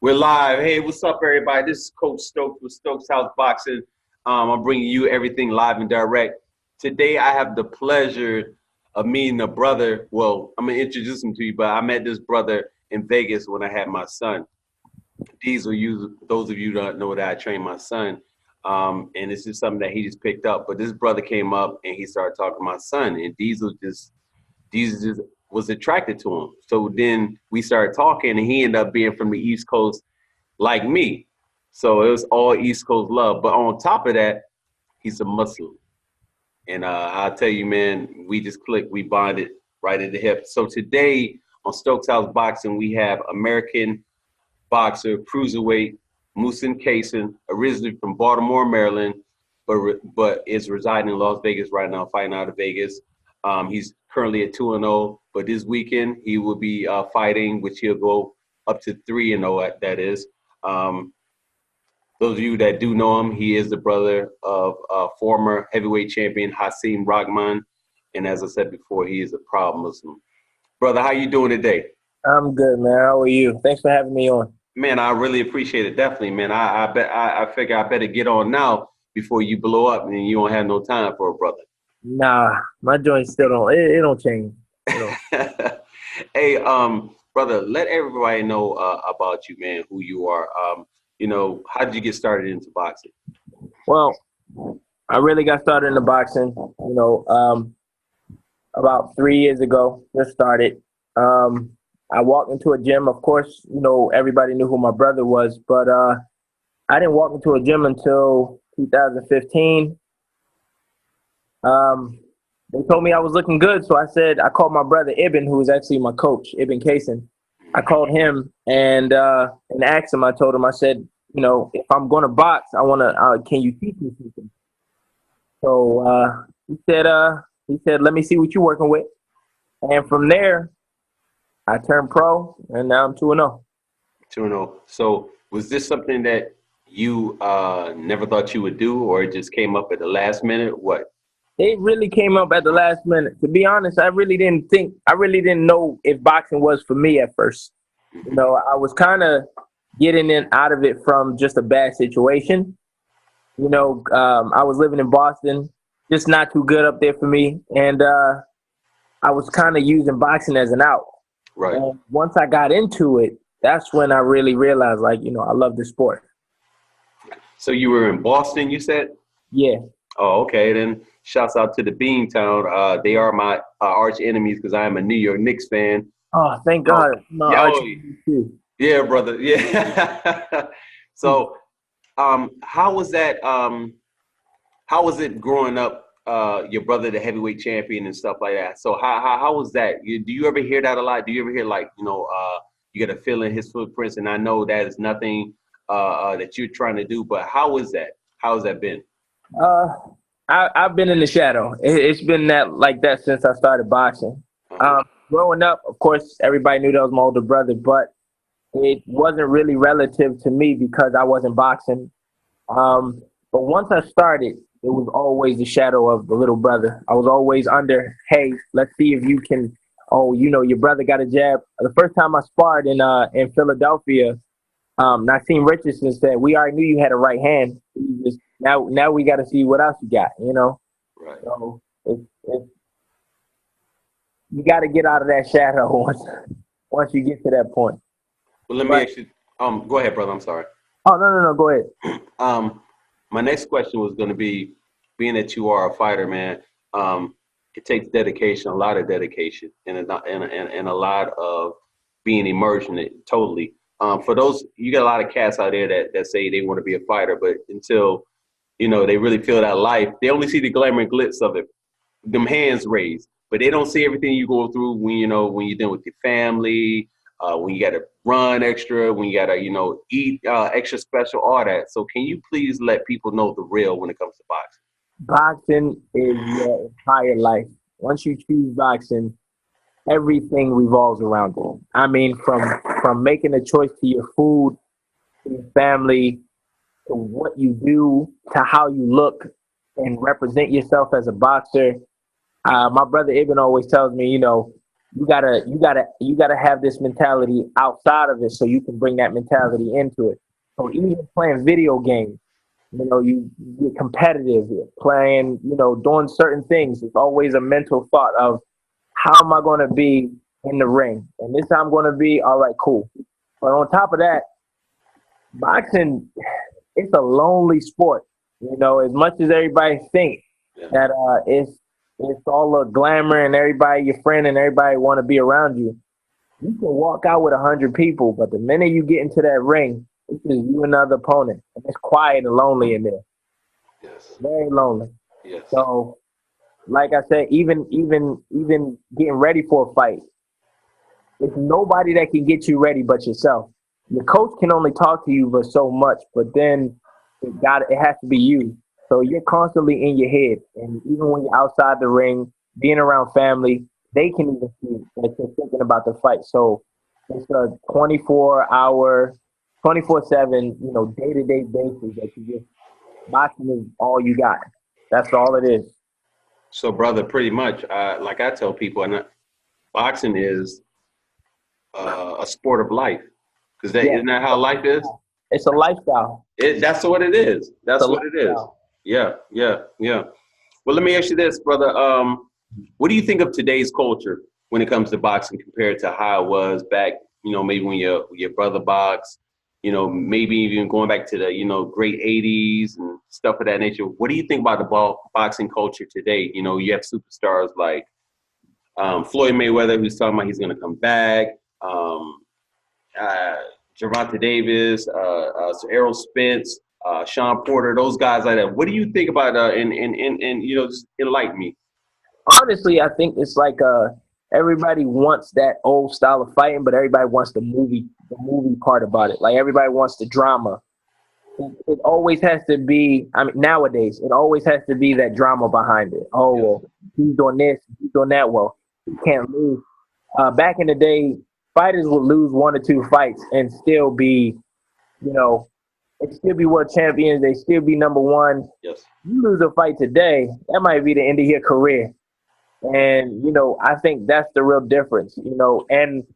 We're live. Hey, what's up, everybody? This is Coach Stokes with Stokeshouse Boxing. I'm bringing you everything live and direct. Today, I have the pleasure of meeting a brother. Well, I'm going to introduce him to you, but I met this brother in Vegas when I had my son. Those of you that know that I trained my son, and this is something that he just picked up. But this brother came up and he started talking to my son, and Diesel just was attracted to him. So then we started talking, and he ended up being from the East Coast like me. So it was all East Coast love. But on top of that, he's a Muslim. And I'll tell you, man, we just clicked. We bonded right at the hip. So today on Stokeshouse Boxing, we have American boxer, cruiserweight, Muhsin Cason, originally from Baltimore, Maryland, but is residing in Las Vegas right now, fighting out of Vegas. He's currently at 2-0, but this weekend he will be fighting, which he'll go up to 3-0. That is. Those of you that do know him, he is the brother of former heavyweight champion Hasim Rahman, and as I said before, he is a proud Muslim. Brother, how you doing today? I'm good, man. How are you? Thanks for having me on. Man, I really appreciate it. Definitely, man. I figure I better get on now before you blow up and you don't have no time for a brother. Nah, my joints still don't. It don't change. Hey, brother, let everybody know about you, man. Who you are. How did you get started into boxing? Well, I really got started into boxing. About 3 years ago. Just started. I walked into a gym. Of course, everybody knew who my brother was, but I didn't walk into a gym until 2015. They told me I was looking good, so I called my brother Ibn, who was actually my coach, Ibn Cason. I called him and asked him. I told him, I said, if I'm going to box, I want to. Can you teach me something? So he said, let me see what you're working with. And from there, I turned pro, and now I'm 2-0. 2-0. So was this something that you never thought you would do, or it just came up at the last minute? What? It really came up at the last minute. To be honest, I really didn't know if boxing was for me at first. I was kind of getting out of it from just a bad situation. I was living in Boston, just not too good up there for me. And I was kind of using boxing as an out. Right. And once I got into it, that's when I really realized, I love the sport. So you were in Boston, you said? Yeah. Oh, okay. Then shouts out to the Beantown. They are my arch enemies because I am a New York Knicks fan. Oh, thank God. Yeah, brother. Yeah. So, how was that? How was it growing up? Your brother, the heavyweight champion, and stuff like that. So, how was that? Do you ever hear that a lot? Do you ever hear you got to fill in his footprints? And I know that is nothing that you're trying to do, but how was that? How has that been? I've been in the shadow. It's been like that since I started boxing. Growing up, of course, everybody knew that was my older brother, but it wasn't really relative to me because I wasn't boxing. But once I started, it was always the shadow of the little brother. I was always under, hey, let's see if you can, your brother got a jab. The first time I sparred in Philadelphia, Naseem Richardson said, we already knew you had a right hand. Now we got to see what else you got, Right. So you got to get out of that shadow once you get to that point. Well, let me actually, go ahead, brother. I'm sorry. Oh, no, go ahead. My next question was going to be, being that you are a fighter, man, it takes dedication, a lot of dedication, and a lot of being immersed in it totally. For those, you got a lot of cats out there that say they want to be a fighter, but until, they really feel that life, they only see the glamour and glitz of it, them hands raised, but they don't see everything you go through when you're dealing with your family, when you got to run extra, when you got to, eat extra special, all that. So can you please let people know the real when it comes to boxing? Boxing is your entire life. Once you choose boxing, everything revolves around it. I mean, from making a choice to your food, to your family, to what you do, to how you look and represent yourself as a boxer. My brother Ibn always tells me, you gotta have this mentality outside of it so you can bring that mentality into it. So even playing video games, you get competitive, you're playing, doing certain things. It's always a mental thought of how am I going to be in the ring, and this time I'm going to be all right, cool. But on top of that, boxing, it's a lonely sport. As much as everybody thinks that it's all the glamour and everybody your friend and everybody want to be around you. You can walk out with 100 people, but the minute you get into that ring, it's just you and another opponent, and it's quiet and lonely in there. Yes. Very lonely. Yes. So, like I said, even getting ready for a fight, it's nobody that can get you ready but yourself. Your coach can only talk to you but so much, but then it has to be you. So you're constantly in your head, and even when you're outside the ring, being around family, they can even see that you're thinking about the fight. So it's a 24-hour, 24/7, day-to-day basis that you just boxing is all you got. That's all it is. So, brother, pretty much, like I tell people, boxing is a sport of life, because isn't that how life is? It's a lifestyle. That's what it is. That's what it is. Yeah, yeah, yeah. Well, let me ask you this, brother. What do you think of today's culture when it comes to boxing compared to how it was back? Maybe when your brother boxed. Maybe even going back to the great '80s and stuff of that nature. What do you think about the boxing culture today? You have superstars like Floyd Mayweather, who's talking about he's going to come back. Gervonta Davis, Errol Spence, Sean Porter, those guys like that. What do you think about and just enlighten me? Honestly, I think it's like everybody wants that old style of fighting, but everybody wants the movie part about it. Like everybody wants the drama. It always has to be. I mean, nowadays it always has to be that drama behind it. Oh, well, he's doing this, he's doing that. Well, he can't lose. Back in the day, fighters would lose 1 or 2 fights and still be, they still be world champions. They still be number one. Yes. You lose a fight today, that might be the end of your career. And, I think that's the real difference, and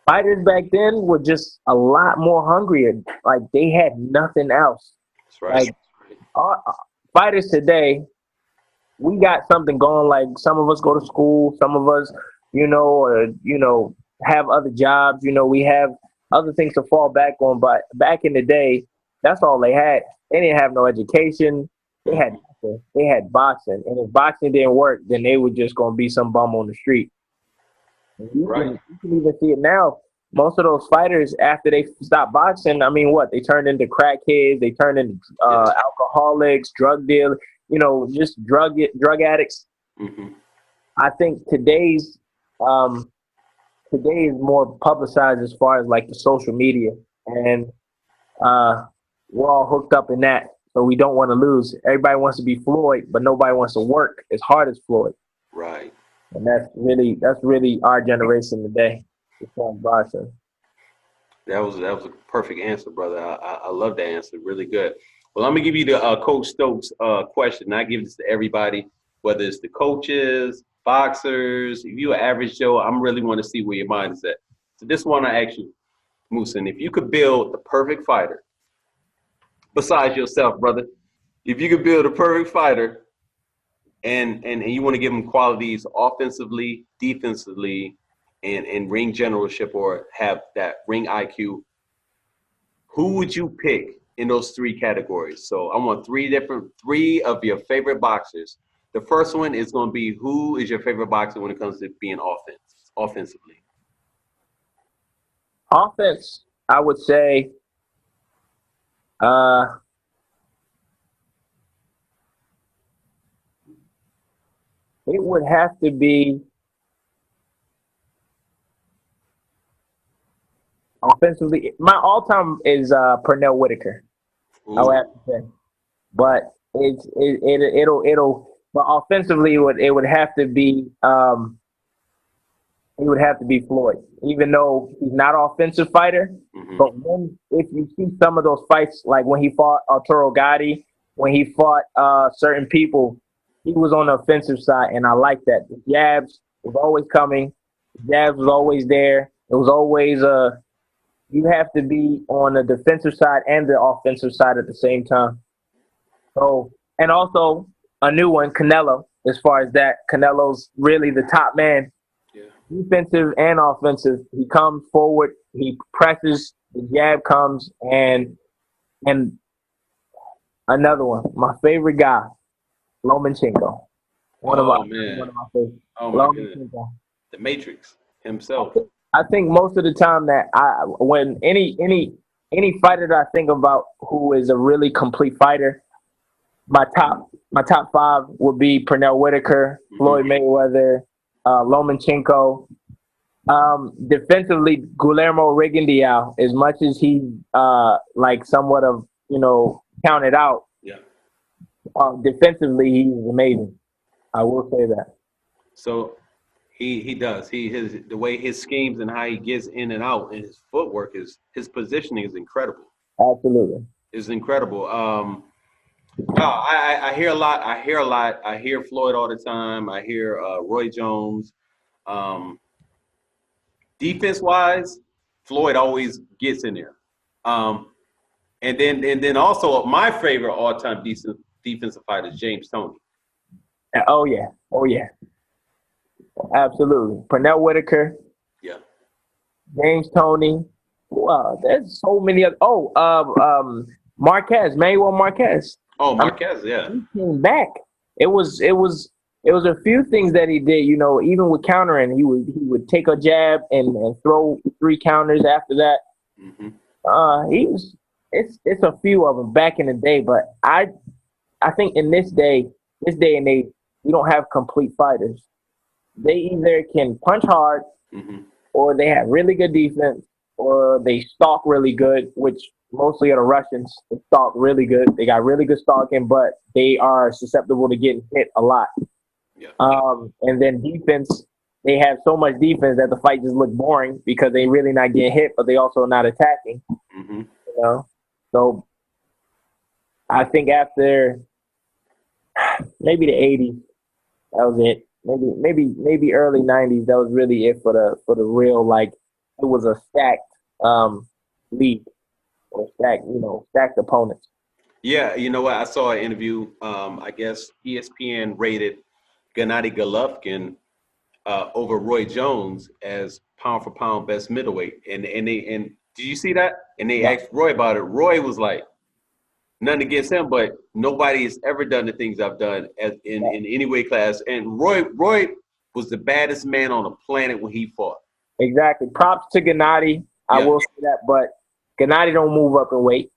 fighters back then were just a lot more hungrier. Like they had nothing else. That's right. Like our fighters today, we got something going. Like some of us go to school, some of us, have other jobs. We have other things to fall back on. But back in the day, that's all they had. They didn't have no education. They had nothing. They had boxing, and if boxing didn't work, then they were just gonna be some bum on the street. You can even see it now. Most of those fighters, after they stop boxing, I mean, what? They turn into crackheads. They turn into alcoholics, drug dealers, just drug addicts. Mm-hmm. I think today is more publicized as far as like the social media, and we're all hooked up in that. So we don't want to lose. Everybody wants to be Floyd, but nobody wants to work as hard as Floyd. Right. And that's really our generation today. It's on boxing. That was a perfect answer, brother. I love that answer. Really good. Well, I'm gonna give you the Coach Stokes question. I give this to everybody, whether it's the coaches, boxers. If you're an average Joe, I'm really want to see where your mind is at. So this one I ask you, Muhsin, if you could build the perfect fighter, besides yourself, brother, if you could build a perfect fighter, and you want to give him qualities offensively, defensively, and ring generalship, or have that ring IQ, who would you pick in those 3 categories? So I want 3 of your favorite boxers. The first one is going to be, who is your favorite boxer when it comes to being offensively? Offense, I would say, it would have to be offensively. My all-time is Pernell Whitaker. I would have to say, but but offensively it would have to be Floyd, even though he's not an offensive fighter. Mm-hmm. But if you see some of those fights, like when he fought Arturo Gatti, when he fought certain people, he was on the offensive side, and I like that. The jabs was always coming. Jabs was always there. It was always you have to be on the defensive side and the offensive side at the same time. So, and also a new one, Canelo. As far as that, Canelo's really the top man, Yeah. defensive and offensive. He comes forward, he presses, the jab comes, and another one, my favorite guy, Lomachenko. Oh man. One of my favorites. Oh my goodness. Lomachenko. The Matrix himself. I think most of the time that when any fighter that I think about who is a really complete fighter, my top five would be Pernell Whitaker, Floyd Mayweather, Lomachenko. Defensively, Guillermo Rigondeaux, as much as he like somewhat of counted out, Yeah. defensively he's amazing. I will say that. So he does. The way his schemes and how he gets in and out and his footwork his positioning is incredible. Absolutely. It's incredible. I hear a lot. I hear Floyd all the time. I hear Roy Jones. Defense wise, Floyd always gets in there. And then also my favorite all time defensive fighter is James Toney. Oh yeah, absolutely. Pernell Whitaker, Yeah. James Toney. Wow, there's so many other. Marquez, Manuel Marquez. Oh, Marquez, yeah. He came back. It was a few things that he did. Even with countering, he would take a jab and throw 3 counters after that. Mm-hmm. It's a few of them back in the day, but I think in this day and age, we don't have complete fighters. They either can punch hard, or they have really good defense, or they stalk really good, which mostly are the Russians. They stalk really good. They got really good stalking, but they are susceptible to getting hit a lot. Yeah. And then defense, they have so much defense that the fight just look boring because they really not getting hit, but they also not attacking. Mm-hmm. So I think after maybe the 80s, that was it. Maybe early 90s, that was really it for the real, like, it was a stacked league or stacked opponents. Yeah, you know what? I saw an interview. I guess ESPN rated Gennady Golovkin over Roy Jones as pound for pound best middleweight. And did you see that? And they asked Roy about it. Roy was like, nothing against him, but nobody has ever done the things I've done in any weight class. And Roy was the baddest man on the planet when he fought. Exactly. Props to Gennady. I will say that, but Gennady don't move up in weight.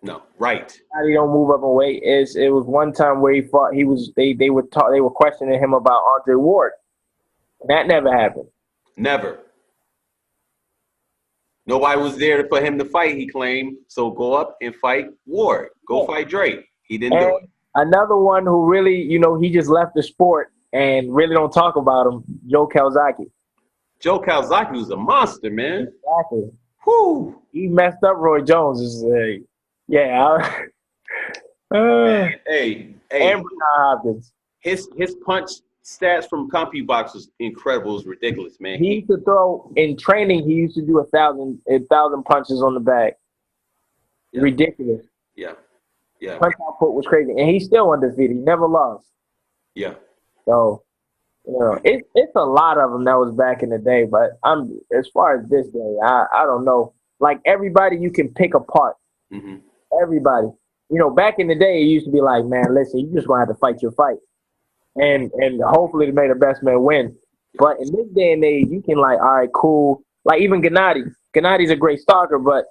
No, right. Gennady don't move up in weight. It was one time where he fought. They were questioning him about Andre Ward. That never happened. Never. Nobody was there for him to fight, he claimed. So go up and fight Ward. Go fight Drake. He didn't do it. Another one who really, he just left the sport and really don't talk about him, Joe Calzaghe. Joe Calzaghe was a monster, man. Exactly. Whew. He messed up Roy Jones. Hey. And Bernard Hopkins. His punch stats from CompuBox was incredible. It was ridiculous, man. He used to throw in training. He used to do 1,000 punches on the bag. Yeah. Ridiculous. Yeah. Punch output was crazy, and he's still undefeated. He never lost. Yeah. So, it's a lot of them that was back in the day. But as far as this day, I don't know. Like, everybody you can pick apart. Mm-hmm. Everybody. Back in the day, it used to be like, man, listen, you just gonna have to fight your fight. And hopefully to make the best man win. But in this day and age, you can all right, cool. Like even Gennady. Gennady's a great stalker, but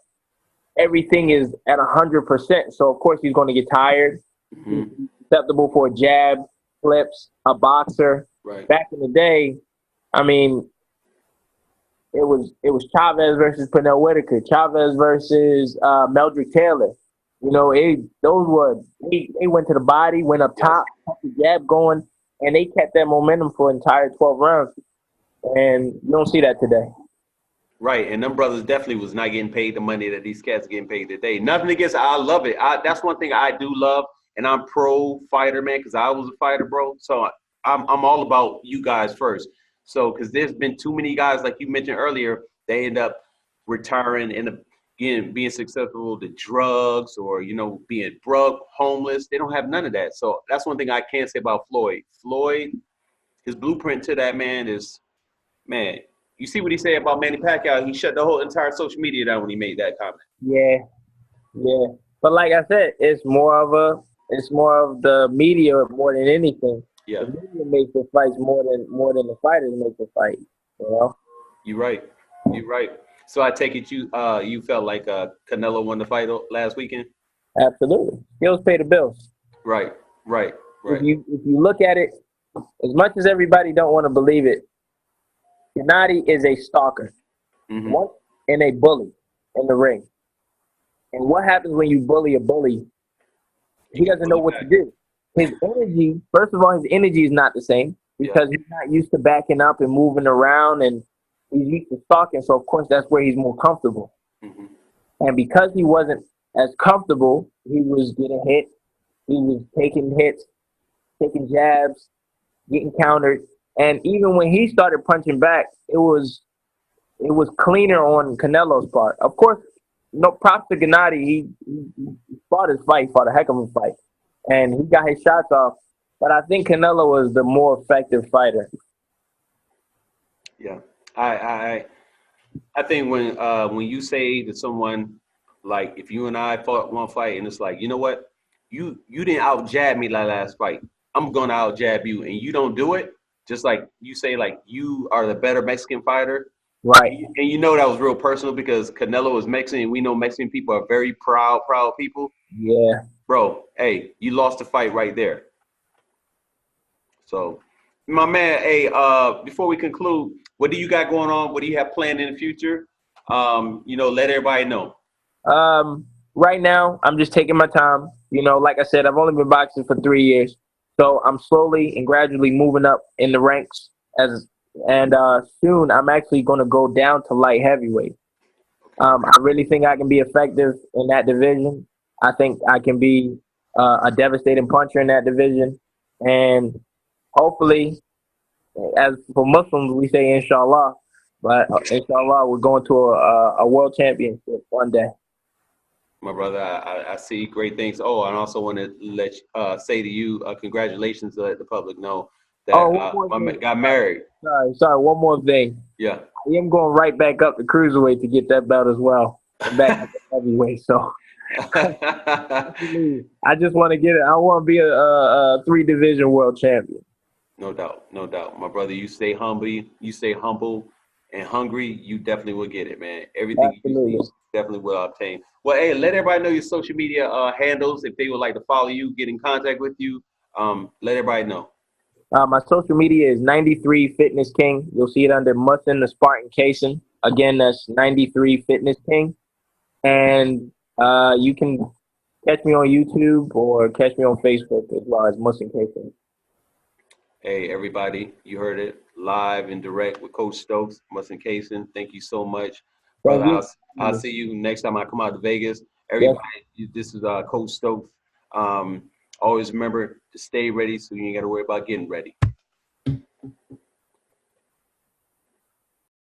everything is at 100%. So of course he's going to get tired. Mm-hmm. He's susceptible for a jab, flips, a boxer. Right. Back in the day, I mean, it was Chavez versus Pernell Whitaker, Chavez versus Meldrick Taylor. They went to the body, went up top, kept the jab going, and they kept that momentum for an entire 12 rounds. And you don't see that today. Right, and them brothers definitely was not getting paid the money that these cats are getting paid today. Nothing against it. I love it. That's one thing I do love, and I'm pro fighter, man, because I was a fighter, bro. So I'm all about you guys first. So, because there's been too many guys, like you mentioned earlier, they end up retiring and again being successful to drugs or being broke, homeless. They don't have none of that. So that's one thing I can say about Floyd. Floyd, his blueprint to that man is, man. You see what he said about Manny Pacquiao? He shut the whole entire social media down when he made that comment. Yeah, yeah. But like I said, it's more of the media more than anything. Yeah, The media makes the fights more than the fighters make the fight. You know. you're right. You're right. So I take it you felt like Canelo won the fight last weekend. Absolutely. Skills pay the bills. Right, right, If right. you look at it, as much as everybody don't want to believe it, Gennady is a stalker. Mm-hmm. One and a bully in the ring. And what happens when you bully a bully? He doesn't know what to do. His energy, first of all, his energy is not the same because he's not used to backing up and moving around, and he's used to stalking. So, of course, that's where he's more comfortable. Mm-hmm. And because he wasn't as comfortable, he was getting hit. He was taking hits, taking jabs, getting countered. And even when he started punching back, it was cleaner on Canelo's part. Of course, no props to Gennady. He fought his fight, fought a heck of a fight, and he got his shots off. But I think Canelo was the more effective fighter. Yeah, I think when you say to someone, like, if you and I fought one fight and it's like, you know what, you didn't out jab me that last fight, I'm gonna out jab you, and you don't do it, just like you say, like, you are the better Mexican fighter, Right. and that was real personal because Canelo is Mexican, and we know Mexican people are very proud people. Yeah. Bro, hey, you lost the fight right there. So, my man, hey, before we conclude, what do you got going on? What do you have planned in the future? Let everybody know. Right now, I'm just taking my time. Like I said, I've only been boxing for 3 years, so I'm slowly and gradually moving up in the ranks. And soon I'm actually going to go down to light heavyweight. I really think I can be effective in that division. I think I can be a devastating puncher in that division, and hopefully, as for Muslims, we say inshallah, but inshallah, we're going to a world championship one day. My brother, I see great things. Oh, and I also want to say to you, congratulations to let the public know that my man got married. Sorry, one more thing. Yeah. I am going right back up to cruiserweight to get that belt as well. And back up to heavyweight. So I just want to get it. I want to be a 3-division world champion. No doubt, no doubt. My brother, you stay humble and hungry, you definitely will get it, man. Everything you see definitely will obtain. Well, hey, let everybody know your social media handles if they would like to follow you, get in contact with you. Let everybody know. My social media is 93 Fitness King. You'll see it under Muhsin the Spartan Cason. Again, that's 93 Fitness King. And you can catch me on YouTube or catch me on Facebook as well as Muhsin Cason. Hey, everybody, you heard it live and direct with Coach Stokes, Muhsin Cason. Thank you so much. Brother, I'll see you next time I come out to Vegas. Everybody, this is Coach Stokes. Always remember to stay ready so you ain't got to worry about getting ready.